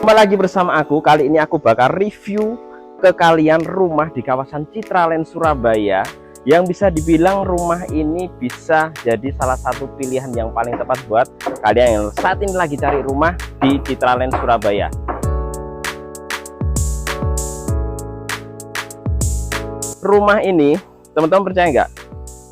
Kembali lagi bersama aku. Kali ini aku bakal review ke kalian rumah di kawasan Citraland Surabaya, yang bisa dibilang rumah ini bisa jadi salah satu pilihan yang paling tepat buat kalian yang saat ini lagi cari rumah di Citraland Surabaya. Rumah ini, teman-teman percaya nggak,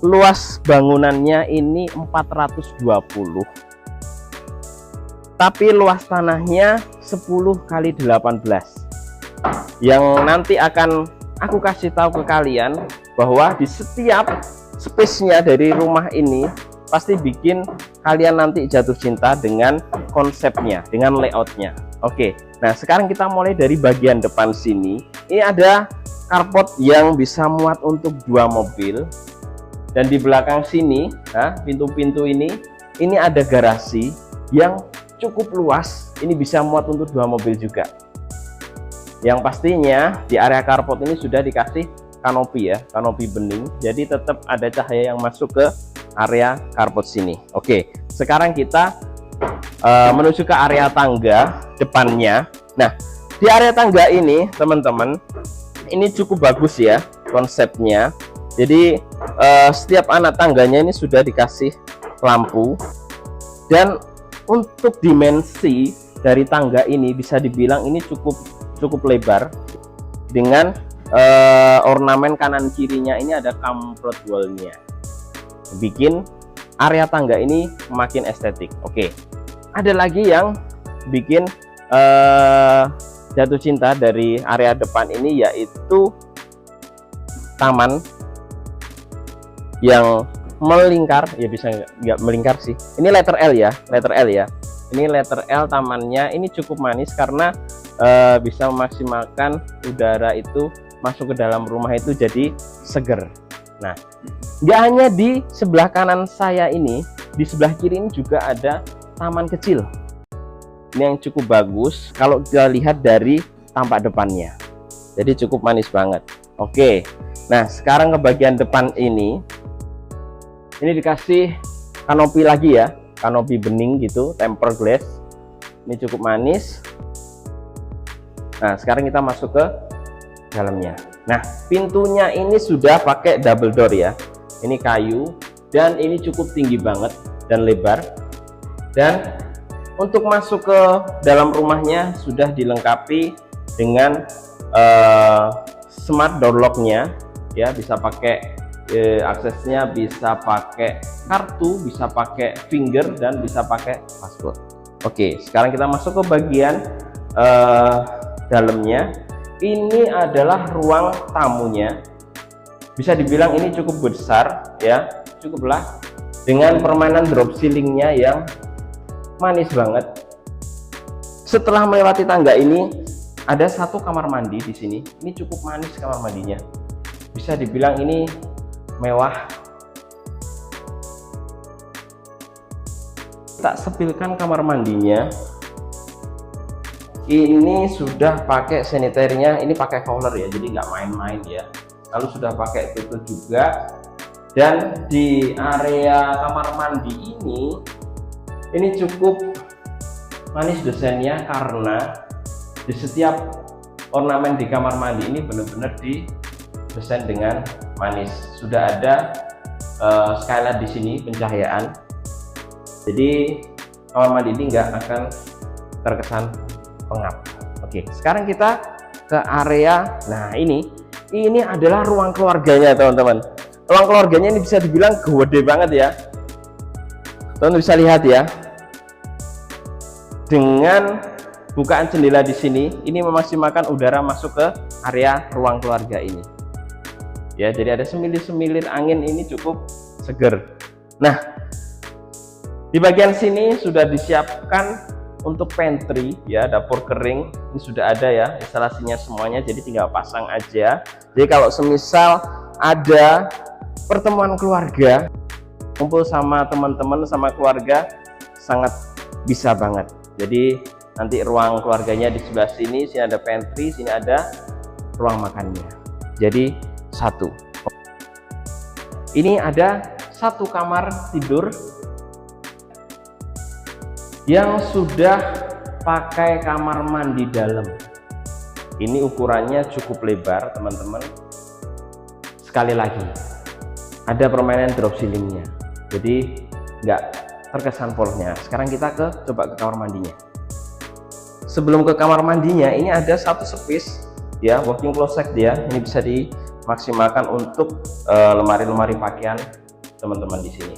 luas bangunannya ini 420, tapi luas tanahnya 10x18, yang nanti akan aku kasih tahu ke kalian bahwa di setiap space-nya dari rumah ini pasti bikin kalian nanti jatuh cinta dengan konsepnya, dengan layoutnya. Oke, nah sekarang kita mulai dari bagian depan sini. Ini ada carport yang bisa muat untuk 2 mobil, dan di belakang sini, nah pintu-pintu ini ada garasi yang cukup luas. Ini bisa muat untuk 2 mobil juga. Yang pastinya di area carport ini sudah dikasih kanopi ya, kanopi bening, jadi tetap ada cahaya yang masuk ke area carport sini. Oke, sekarang kita menuju ke area tangga depannya. Nah, di area tangga ini teman-teman, ini cukup bagus ya konsepnya. Jadi setiap anak tangganya ini sudah dikasih lampu, dan untuk dimensi dari tangga ini bisa dibilang ini cukup lebar, dengan ornamen kanan kirinya ini ada kamprot wallnya, bikin area tangga ini makin estetik. Oke, ada lagi yang bikin jatuh cinta dari area depan ini, yaitu taman yang melingkar, ya bisa nggak melingkar sih, ini letter L ya, ini letter L. Tamannya ini cukup manis karena bisa memaksimalkan udara itu masuk ke dalam rumah itu jadi seger. Nah, nggak hanya di sebelah kanan saya ini, di sebelah kiri ini juga ada taman kecil ini yang cukup bagus kalau kita lihat dari tampak depannya, jadi cukup manis banget. Oke, nah sekarang ke bagian depan ini dikasih kanopi lagi ya, kanopi bening gitu, tempered glass. Ini cukup manis. Nah, sekarang kita masuk ke dalamnya. Nah, pintunya ini sudah pakai double door ya. Ini kayu, dan ini cukup tinggi banget dan lebar. Dan untuk masuk ke dalam rumahnya sudah dilengkapi dengan smart door lock-nya ya, bisa pakai aksesnya, bisa pakai kartu, bisa pakai finger, dan bisa pakai password. Oke, sekarang kita masuk ke bagian dalamnya. Ini adalah ruang tamunya, bisa dibilang ini cukup besar ya, cukuplah, dengan permainan drop ceilingnya yang manis banget. Setelah melewati tangga ini ada satu kamar mandi di sini. Ini cukup manis kamar mandinya, bisa dibilang ini mewah. Tak sepilkan kamar mandinya, ini sudah pakai sanitarinya, ini pakai cooler ya, jadi nggak main-main ya. Lalu sudah pakai tutup juga. Dan di area kamar mandi ini cukup manis desainnya, karena di setiap ornamen di kamar mandi ini benar-benar didesain dengan manis. Sudah ada skylight di sini, pencahayaan, jadi kamar mandi ini nggak akan terkesan pengap. Oke, sekarang kita ke area. Nah, ini adalah ruang keluarganya teman-teman. Ruang keluarganya ini bisa dibilang gede banget ya, teman bisa lihat ya, dengan bukaan jendela di sini. Ini memaksimalkan udara masuk ke area ruang keluarga ini ya, jadi ada semilir-semilir angin, ini cukup seger. Nah, di bagian sini sudah disiapkan untuk pantry ya, dapur kering. Ini sudah ada ya instalasinya semuanya, jadi tinggal pasang aja. Jadi kalau semisal ada pertemuan keluarga, kumpul sama teman-teman, sama keluarga, sangat bisa banget. Jadi nanti ruang keluarganya di sebelah sini ada pantry, sini ada ruang makannya, jadi satu. Ini ada satu kamar tidur yang sudah pakai kamar mandi dalam. Ini ukurannya cukup lebar teman-teman. Sekali lagi, ada permainan drop ceilingnya, jadi nggak terkesan polosnya. Sekarang kita coba ke kamar mandinya. Sebelum ke kamar mandinya, ini ada satu space ya, walking closet dia. Ini bisa dimaksimalkan untuk lemari-lemari pakaian teman-teman di sini.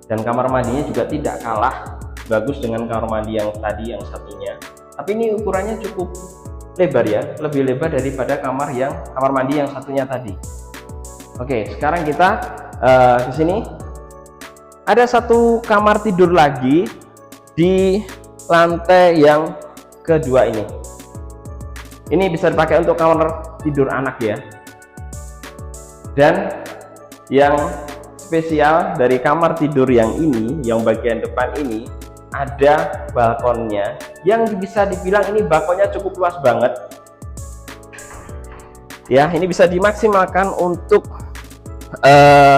Dan kamar mandinya juga tidak kalah bagus dengan kamar mandi yang tadi yang satunya. Tapi ini ukurannya cukup lebar ya, lebih lebar daripada kamar mandi yang satunya tadi. Oke, sekarang kita ke sini. Ada satu kamar tidur lagi di lantai yang kedua ini. Ini bisa dipakai untuk kamar tidur anak ya. Dan yang spesial dari kamar tidur yang ini, yang bagian depan ini, ada balkonnya yang bisa dibilang ini balkonnya cukup luas banget ya. Ini bisa dimaksimalkan untuk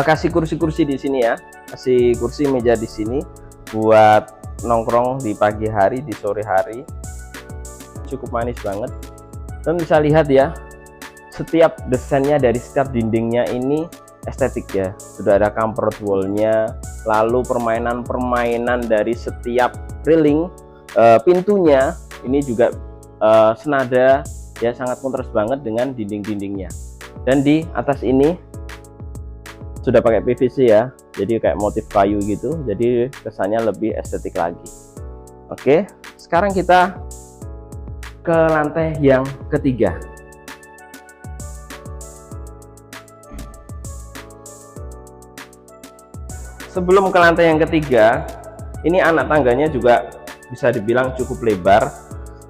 kasih kursi-kursi di sini ya, kasih kursi meja di sini buat nongkrong di pagi hari, di sore hari. Cukup manis banget. Dan bisa lihat ya, setiap desainnya dari setiap dindingnya ini estetik ya. Sudah ada comfort wall-nya, lalu permainan-permainan dari setiap railing pintunya ini juga senada ya, sangat kontras banget dengan dinding-dindingnya. Dan di atas ini sudah pakai PVC ya, jadi kayak motif kayu gitu, jadi kesannya lebih estetik lagi. Oke, sekarang kita ke lantai yang ketiga. Sebelum ke lantai yang ketiga, ini anak tangganya juga bisa dibilang cukup lebar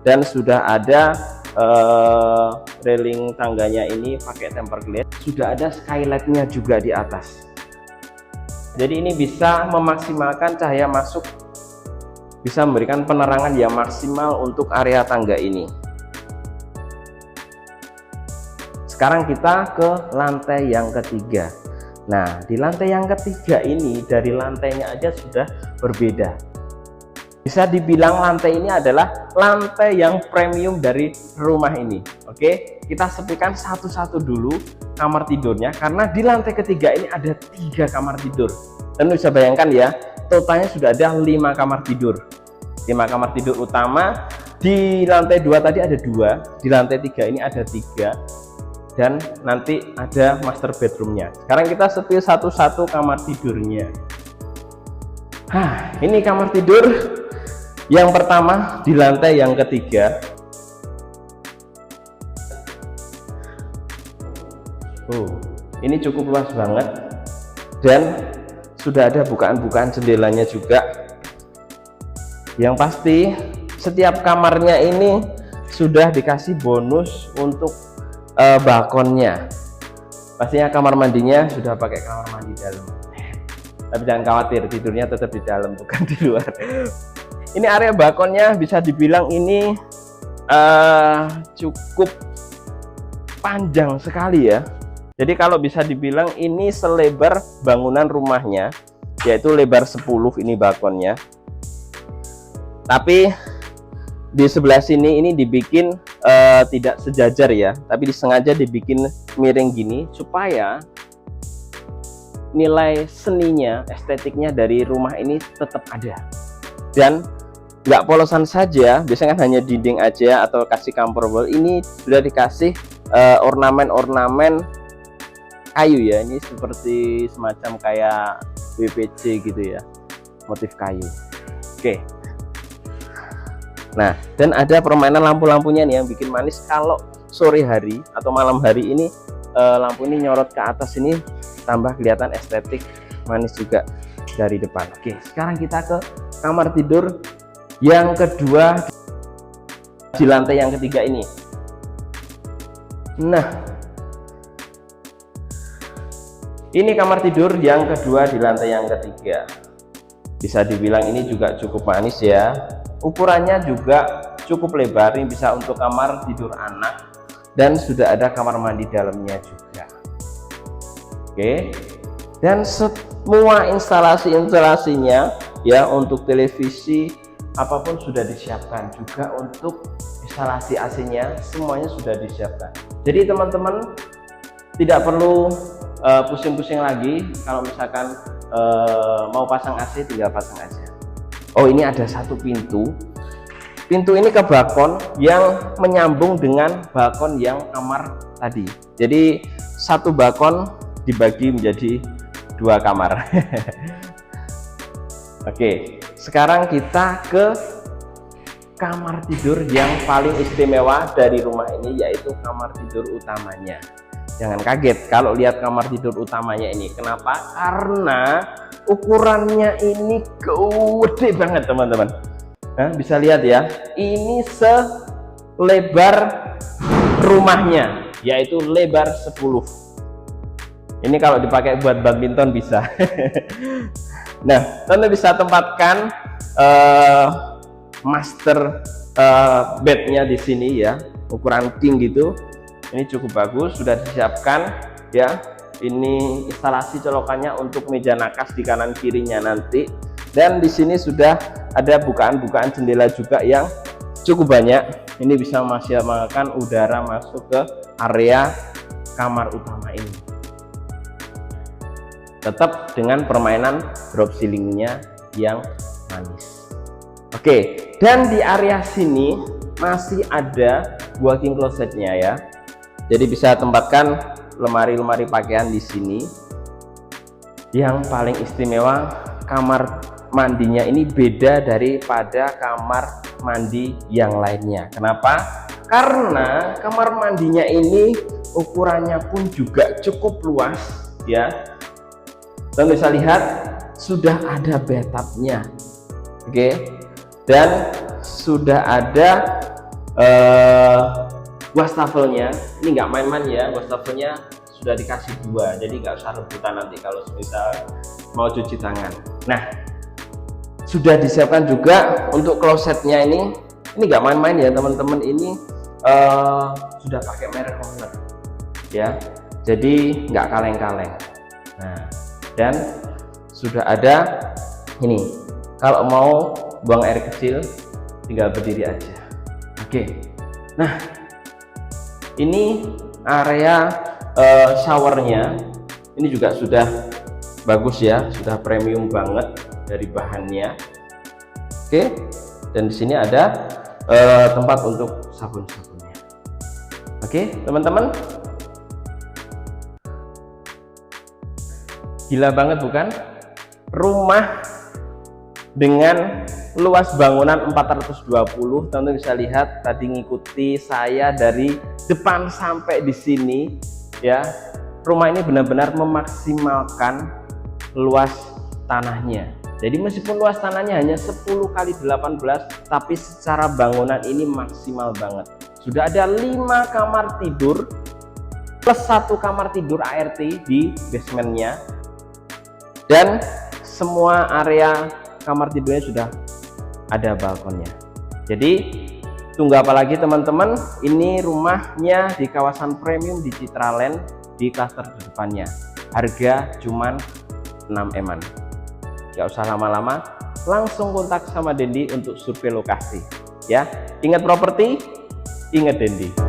dan sudah ada railing tangganya ini pakai tempered glass, sudah ada skylightnya juga di atas. Jadi ini bisa memaksimalkan cahaya masuk, bisa memberikan penerangan yang maksimal untuk area tangga ini. Sekarang kita ke lantai yang ketiga. Nah, di lantai yang ketiga ini dari lantainya aja sudah berbeda. Bisa dibilang lantai ini adalah lantai yang premium dari rumah ini. Oke, kita sepikan satu-satu dulu kamar tidurnya, karena di lantai ketiga ini ada 3 kamar tidur. Dan bisa bayangkan ya, totalnya sudah ada 5 kamar tidur. 5 kamar tidur utama, di lantai 2 tadi ada 2, di lantai 3 ini ada 3. Dan nanti ada master bedroomnya. Sekarang kita setil satu-satu kamar tidurnya. Ini kamar tidur yang pertama di lantai yang ketiga. Ini cukup luas banget dan sudah ada bukaan-bukaan jendelanya juga. Yang pasti setiap kamarnya ini sudah dikasih bonus untuk balkonnya. Pastinya kamar mandinya sudah pakai kamar mandi dalam. Tapi jangan khawatir, tidurnya tetap di dalam, bukan di luar. Ini area balkonnya bisa dibilang ini cukup panjang sekali ya. Jadi kalau bisa dibilang ini selebar bangunan rumahnya, yaitu lebar 10 ini balkonnya. Tapi di sebelah sini ini dibikin tidak sejajar ya, tapi disengaja dibikin miring gini supaya nilai seninya, estetiknya dari rumah ini tetap ada. Dan nggak polosan saja, biasanya kan hanya dinding aja atau kasih comfort wall, ini sudah dikasih ornamen-ornamen kayu ya. Ini seperti semacam kayak WPC gitu ya, motif kayu. Oke. Nah, dan ada permainan lampu-lampunya nih yang bikin manis. Kalau sore hari atau malam hari ini lampu ini nyorot ke atas, ini tambah kelihatan estetik, manis juga dari depan. Oke, sekarang kita ke kamar tidur yang kedua di lantai yang ketiga ini. Nah, ini kamar tidur yang kedua di lantai yang ketiga. Bisa dibilang ini juga cukup manis ya. Ukurannya juga cukup lebar, ini bisa untuk kamar tidur anak dan sudah ada kamar mandi dalamnya juga. Oke, dan semua instalasinya ya, untuk televisi, apapun sudah disiapkan, juga untuk instalasi AC-nya semuanya sudah disiapkan. Jadi teman-teman tidak perlu pusing-pusing lagi. Kalau misalkan mau pasang AC, tinggal pasang aja. Oh, ini ada satu pintu ini ke balkon yang menyambung dengan balkon yang kamar tadi. Jadi satu balkon dibagi menjadi 2 kamar. Oke, sekarang kita ke kamar tidur yang paling istimewa dari rumah ini, yaitu kamar tidur utamanya. Jangan kaget kalau lihat kamar tidur utamanya ini. Kenapa? Karena ukurannya ini gede banget teman-teman. Nah, bisa lihat ya, ini selebar rumahnya, yaitu lebar 10. Ini kalau dipakai buat badminton bisa. Nah, Tante bisa tempatkan master bednya di sini ya, ukuran king gitu. Ini cukup bagus, sudah disiapkan ya. Ini instalasi colokannya untuk meja nakas di kanan kirinya nanti. Dan di sini sudah ada bukaan-bukaan jendela juga yang cukup banyak. Ini bisa memaksimalkan udara masuk ke area kamar utama ini. Tetap dengan permainan drop ceilingnya yang manis. Oke, dan di area sini masih ada walk-in closetnya ya. Jadi bisa tempatkan lemari-lemari pakaian di sini. Yang paling istimewa, kamar mandinya ini beda daripada kamar mandi yang lainnya. Kenapa? Karena kamar mandinya ini ukurannya pun juga cukup luas ya. Teman bisa lihat sudah ada bathtubnya, oke, dan sudah ada wastafelnya. Ini nggak main-main ya, wastafelnya sudah dikasih 2, jadi nggak usah rebutan nanti kalau misal mau cuci tangan. Nah, sudah disiapkan juga untuk klosetnya ini nggak main-main ya teman-teman. Ini sudah pakai merek Hornet ya, jadi nggak kaleng-kaleng. Nah, dan sudah ada ini, kalau mau buang air kecil tinggal berdiri aja. Oke, nah ini area showernya ini juga sudah bagus ya, sudah premium banget dari bahannya. Oke, dan di sini ada tempat untuk sabun-sabunnya. Oke teman-teman, gila banget bukan? Rumah dengan luas bangunan 420. Teman-teman bisa lihat tadi ngikuti saya dari depan sampai di sini ya. Rumah ini benar-benar memaksimalkan luas tanahnya. Jadi meskipun luas tanahnya hanya 10 kali 18, tapi secara bangunan ini maksimal banget. Sudah ada 5 kamar tidur plus 1 kamar tidur ART di basementnya, dan semua area kamar tidurnya sudah ada balkonnya. Jadi tunggu apa lagi teman-teman? Ini rumahnya di kawasan premium di Citraland di klaster depannya. Harga cuman 6 eman. Gak usah lama-lama, langsung kontak sama Dendi untuk survei lokasi ya. Ingat properti, ingat Dendi.